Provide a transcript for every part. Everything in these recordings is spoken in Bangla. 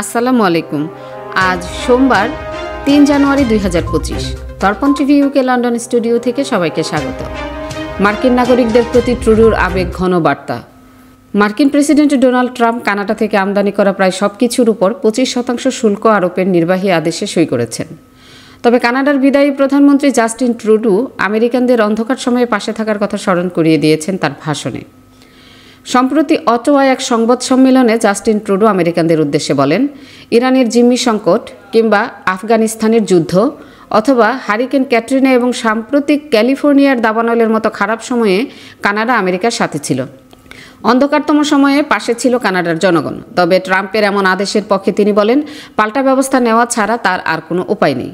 আসসালামু আলাইকুম। আজ সোমবার ৩ জানুয়ারি ২০২৫। দর্পণ টিভি ইউকে লন্ডন স্টুডিও থেকে সবাইকে স্বাগত। মার্কিন নাগরিকদের প্রতি ট্রুডোর আবেগ ঘন বার্তা। মার্কিন প্রেসিডেন্ট ডোনাল্ড ট্রাম্প কানাডা থেকে আমদানি করা প্রায় সব কিছুর উপর ২৫% শুল্ক আরোপের নির্বাহী আদেশে সই করেছেন। তবে কানাডার বিদায়ী প্রধানমন্ত্রী জাস্টিন ট্রুডো আমেরিকানদের অন্ধকার সময়ে পাশে থাকার কথা স্মরণ করিয়ে দিয়েছেন তার ভাষণে। সম্প্রতি অটোয়ায় এক সংবাদ সম্মেলনে জাস্টিন ট্রুডো আমেরিকানদের উদ্দেশ্যে বলেন, ইরানের জিম্মি সংকট কিংবা আফগানিস্তানের যুদ্ধ অথবা হারিকেন ক্যাটরিনা এবং সাম্প্রতিক ক্যালিফোর্নিয়ার দাবানলের মতো খারাপ সময়ে কানাডা আমেরিকার সাথে ছিল। অন্ধকারতম সময়ে পাশে ছিল কানাডার জনগণ। তবে ট্রাম্পের এমন আদেশের পক্ষে তিনি বলেন, পাল্টা ব্যবস্থা নেওয়া ছাড়া তার আর কোনো উপায় নেই।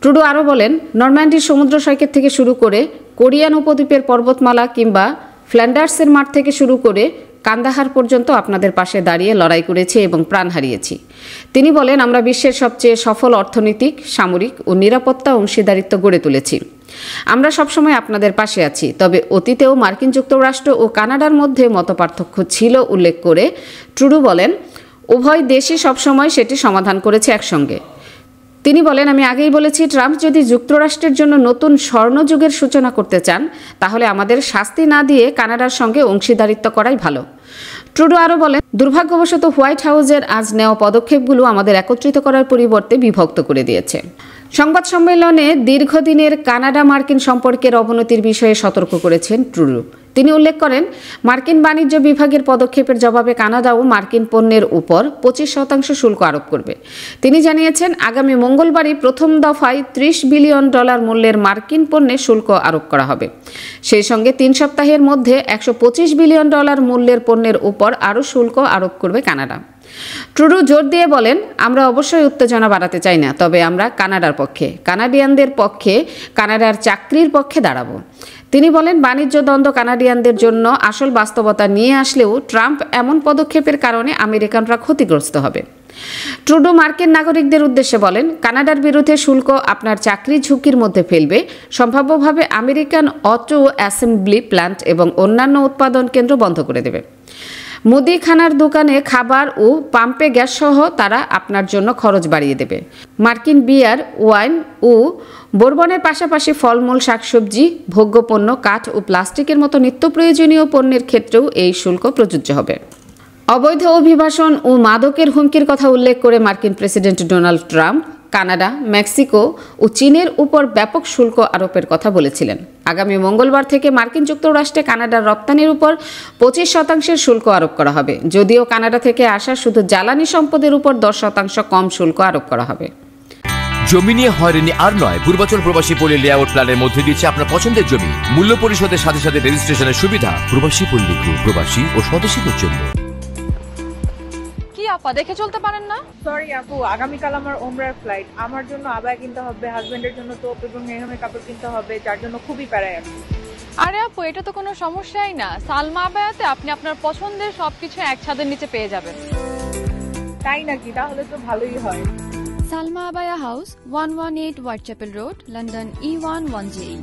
ট্রুডো আরও বলেন, নরম্যান্ডির সমুদ্র সৈকত থেকে শুরু করে কোরিয়ান উপদ্বীপের পর্বতমালা কিংবা ফ্ল্যান্ডার্সের মাঠ থেকে শুরু করে কান্দাহার পর্যন্ত আপনাদের পাশে দাঁড়িয়ে লড়াই করেছি এবং প্রাণ হারিয়েছি। তিনি বলেন, আমরা বিশ্বের সবচেয়ে সফল অর্থনৈতিক, সামরিক ও নিরাপত্তা অংশীদারিত্ব গড়ে তুলেছি। আমরা সবসময় আপনাদের পাশে আছি। তবে অতীতেও মার্কিন যুক্তরাষ্ট্র ও কানাডার মধ্যে মতপার্থক্য ছিল উল্লেখ করে ট্রুডো বলেন, উভয় দেশই সবসময় সেটি সমাধান করেছে একসঙ্গে। তিনি বলেন, আমি আগেই বলেছি, ট্রাম্প যদি যুক্তরাষ্ট্রের জন্য নতুন স্বর্ণযুগের সূচনা করতে চান তাহলে আমাদের শাস্তি না দিয়ে কানাডার সঙ্গে অংশীদারিত্ব করাই ভালো। ট্রুডো আরও বলেন, দুর্ভাগ্যবশত হোয়াইট হাউসের আজ নেওয়া পদক্ষেপগুলো আমাদের একত্রিত করার পরিবর্তে বিভক্ত করে দিয়েছে। সংবাদ সম্মেলনে দীর্ঘদিনের কানাডা মার্কিন সম্পর্কের অবনতির বিষয়ে সতর্ক করেছেন ট্রুডো। তিনি উল্লেখ করেন, মার্কিন বাণিজ্য বিভাগের পদক্ষেপের জবাবে কানাডাও মার্কিন পণ্যের উপর ২৫% শুল্ক আরোপ করবে। তিনি জানিয়েছেন, আগামী মঙ্গলবারই প্রথম দফায় $30 বিলিয়ন মূল্যের মার্কিন পণ্যে শুল্ক আরোপ করা হবে। সেই সঙ্গে ৩ সপ্তাহের মধ্যে $125 বিলিয়ন মূল্যের পণ্যের উপর আরও শুল্ক আরোপ করবে কানাডা। ট্রুডো জোর দিয়ে বলেন, আমরা অবশ্যই উত্তেজনা বাড়াতে চাই না, তবে আমরা কানাডার পক্ষে, কানাডিয়ানদের পক্ষে, কানাডার চাকরির পক্ষে দাঁড়াবো। তিনি বলেন, বাণিজ্য দ্বন্দ্ব কানাডিয়ানদের জন্য আসল বাস্তবতা নিয়ে আসলেও ট্রাম্প এমন পদক্ষেপের কারণে আমেরিকানরা ক্ষতিগ্রস্ত হবে। ট্রুডো মার্কিন নাগরিকদের উদ্দেশ্যে বলেন, কানাডার বিরুদ্ধে শুল্ক আপনার চাকরি ঝুঁকির মধ্যে ফেলবে, সম্ভাব্যভাবে আমেরিকান অটো অ্যাসেম্বলি প্ল্যান্ট এবং অন্যান্য উৎপাদন কেন্দ্র বন্ধ করে দেবে। মুদিখানার দোকানে খাবার ও পাম্পে গ্যাস সহ তারা আপনার জন্য খরচ বাড়িয়ে দেবে। মার্কিন বিয়ার, ওয়াইন ও বোরবনের পাশাপাশি ফলমূল, শাকসবজি, ভোগ্যপণ্য, কাঠ ও প্লাস্টিকের মতো নিত্য প্রয়োজনীয় পণ্যের ক্ষেত্রেও এই শুল্ক প্রযোজ্য হবে। অবৈধ অভিবাসন ও মাদকের হুমকির কথা উল্লেখ করে মার্কিন president Donald Trump Canada, Mexico ও চীনের উপর ব্যাপক শুল্ক আরোপের কথা বলেছিলেন। আগামী মঙ্গলবার থেকে মার্কিন যুক্তরাষ্ট্রে কানাডার রপ্তানির উপর 25% শুল্ক আরোপ করা হবে। যদিও কানাডা থেকে আসা শুধু জ্বালানি সম্পদের উপর 10% কম শুল্ক আরোপ করা হবে। জমি নিয়ে হয়রানি আর নয়। পূর্বাচল প্রবাসী পল্লী লেআউট প্ল্যানের মধ্যে দিচ্ছে আপনার পছন্দের জমি মূল্য পরিশোধের সাথে সাথে রেজিস্ট্রেশনের সুবিধা। প্রবাসী পল্লী গ্রুপ, প্রবাসী ও স্বদেশীদের জন্য। আপা দেখে চলতে পারেন না? সরি আপু, আগামীকাল আমার ওমরার ফ্লাইট। আমার জন্য আবায়া কিনতে হবে, হাজবেন্ডের জন্য তোপ এবং মেহমের কাপড় কিনতে হবে, যার জন্য খুবই প্যারায় আমি। আরে আপু, এটা তো কোনো সমস্যাই না। সালমা আবায়াতে আপনি আপনার পছন্দের সবকিছু এক ছাদের নিচে পেয়ে যাবেন। তাই নাকি? তাহলে তো ভালোই হয়। Salma Abaya House, 118 Whitechapel Road, London E11JE.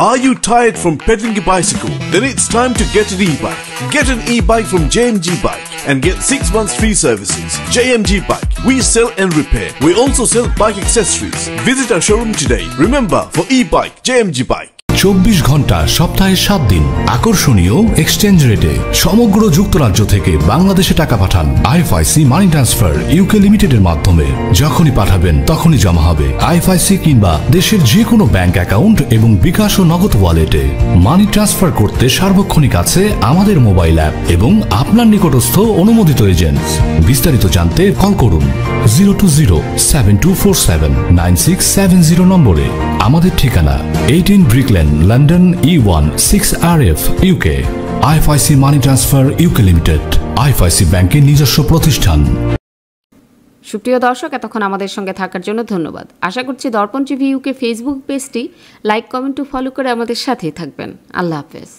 Are you tired from pedaling a bicycle? Then it's time to get an e-bike. Get an e-bike from JMG Bike and get 6 months free services. JMG Bike. We sell and repair. We also sell bike accessories. Visit our showroom today. Remember, for e-bike, JMG Bike. 24 ঘন্টা সপ্তাহে 7 দিন আকর্ষণীয় এক্সচেঞ্জ রেটে সমগ্র যুক্তরাজ্য থেকে বাংলাদেশে টাকা পাঠান। আইএফআইসি মানি ট্রান্সফার ইউকে লিমিটেডের মাধ্যমে যখনই পাঠাবেন তখনই জমা হবে আইএফআইসি কিংবা দেশের যে কোনো ব্যাংক অ্যাকাউন্ট এবং বিকাশ ও নগদ ওয়ালেটে। মানি ট্রান্সফার করতে সার্বক্ষণিক আছে আমাদের মোবাইল অ্যাপ এবং আপনার নিকটস্থ অনুমোদিত এজেন্ট। বিস্তারিত জানতে কল করুন 020-7247-9670 নম্বরে। আমাদের ঠিকানা 18 Brick Lane, London E1 6RF, UK। IFIC money transfer UK limited, IFIC ব্যাংকের নিজস্ব প্রতিষ্ঠান। সুপ্রিয় দর্শক, এতক্ষণ আমাদের সঙ্গে থাকার জন্য ধন্যবাদ। আশা করছি দর্পণ টিভি ইউকে ফেসবুক পেজটি লাইক, কমেন্ট ও ফলো করে আমাদের সাথেই থাকবেন। আল্লাহ হাফেজ।